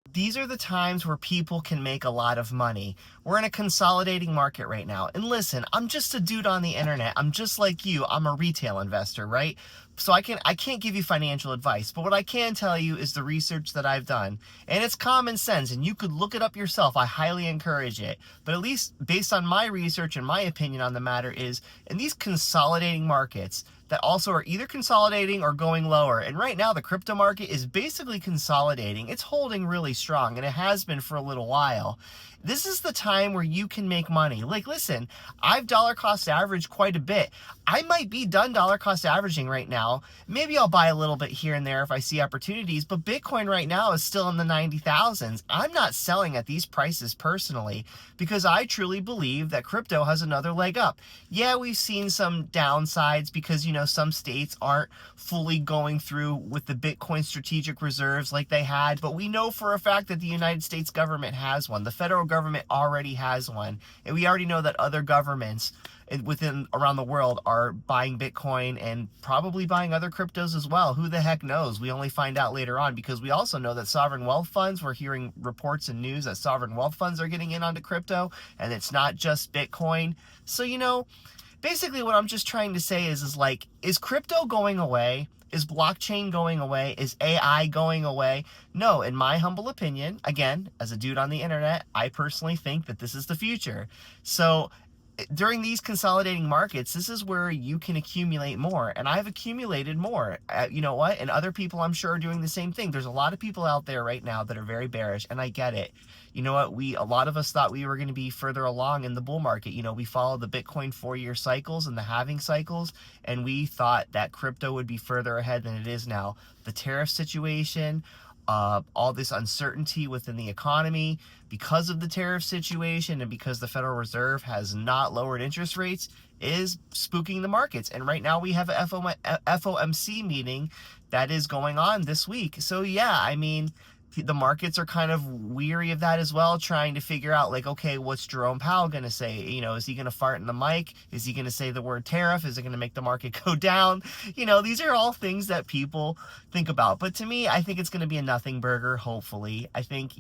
These are the times where people can make a lot of money. We're in a consolidating market right now. And listen, I'm just a dude on the internet. I'm just like you. I'm a retail investor, right? So I can't give you financial advice, but what I can tell you is the research that I've done. And it's common sense, and you could look it up yourself. I highly encourage it. But at least based on my research and my opinion on the matter is in these consolidating markets, that also are either consolidating or going lower. And right now, the crypto market is basically consolidating. It's holding really strong, and it has been for a little while. This is the time where you can make money. Like, listen, I've dollar cost averaged quite a bit. I might be done dollar cost averaging right now. Maybe I'll buy a little bit here and there if I see opportunities, but Bitcoin right now is still in the 90,000s. I'm not selling at these prices personally because I truly believe that crypto has another leg up. Yeah, we've seen some downsides because, some states aren't fully going through with the Bitcoin strategic reserves like they had, but we know for a fact that the United States government has one. The federal government already has one. And we already know that other governments within around the world are buying Bitcoin and probably buying other cryptos as well. Who the heck knows? We only find out later on because we also know that sovereign wealth funds, we're hearing reports and news that sovereign wealth funds are getting in onto crypto, and it's not just Bitcoin. So, basically what I'm just trying to say is like, is crypto going away? Is blockchain going away? Is AI going away? No, in my humble opinion, again, as a dude on the internet, I personally think that this is the future. So during these consolidating markets, this is where you can accumulate more. And I've accumulated more. You know what? And other people, I'm sure, are doing the same thing. There's a lot of people out there right now that are very bearish, and I get it. You know what? A lot of us thought we were going to be further along in the bull market. We follow the Bitcoin 4-year cycles and the halving cycles, and we thought that crypto would be further ahead than it is now. The tariff situation, all this uncertainty within the economy because of the tariff situation and because the Federal Reserve has not lowered interest rates is spooking the markets. And right now we have a FOMC meeting that is going on this week. So yeah, I mean, the markets are kind of weary of that as well, trying to figure out like, okay, what's Jerome Powell going to say? Is he going to fart in the mic? Is he going to say the word tariff? Is it going to make the market go down? These are all things that people think about. But to me, I think it's going to be a nothing burger, hopefully. I think,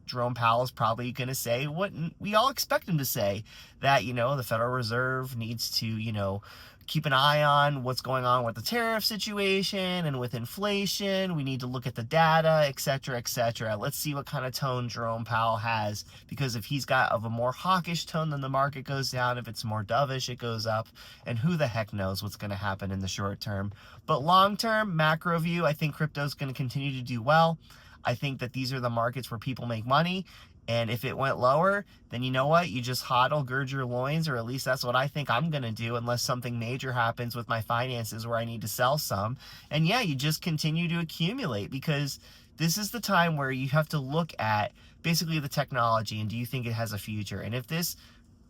Jerome Powell is probably going to say what we all expect him to say, that, the Federal Reserve needs to, keep an eye on what's going on with the tariff situation and with inflation. We need to look at the data, et cetera, et cetera. Let's see what kind of tone Jerome Powell has, because if he's got of a more hawkish tone, then the market goes down. If it's more dovish, it goes up. And who the heck knows what's going to happen in the short term. But long term, macro view, I think crypto is going to continue to do well. I think that these are the markets where people make money. And if it went lower, then you know what? You just hodl, gird your loins, or at least that's what I think I'm going to do, unless something major happens with my finances where I need to sell some. And yeah, you just continue to accumulate, because this is the time where you have to look at basically the technology and do you think it has a future? And if this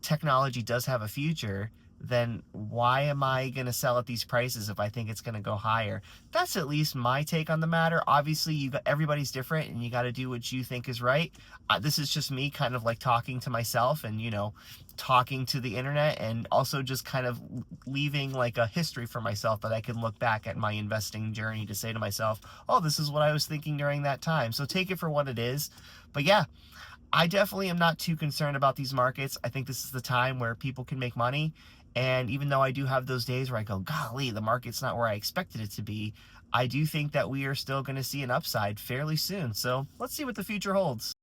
technology does have a future, then why am I going to sell at these prices if I think it's going to go higher? That's at least my take on the matter. Obviously, everybody's different, and you got to do what you think is right. This is just me kind of like talking to myself and, talking to the internet, and also just kind of leaving like a history for myself that I can look back at my investing journey to say to myself, oh, this is what I was thinking during that time. So take it for what it is. But yeah, I definitely am not too concerned about these markets. I think this is the time where people can make money. And even though I do have those days where I go, golly, the market's not where I expected it to be, I do think that we are still going to see an upside fairly soon. So let's see what the future holds.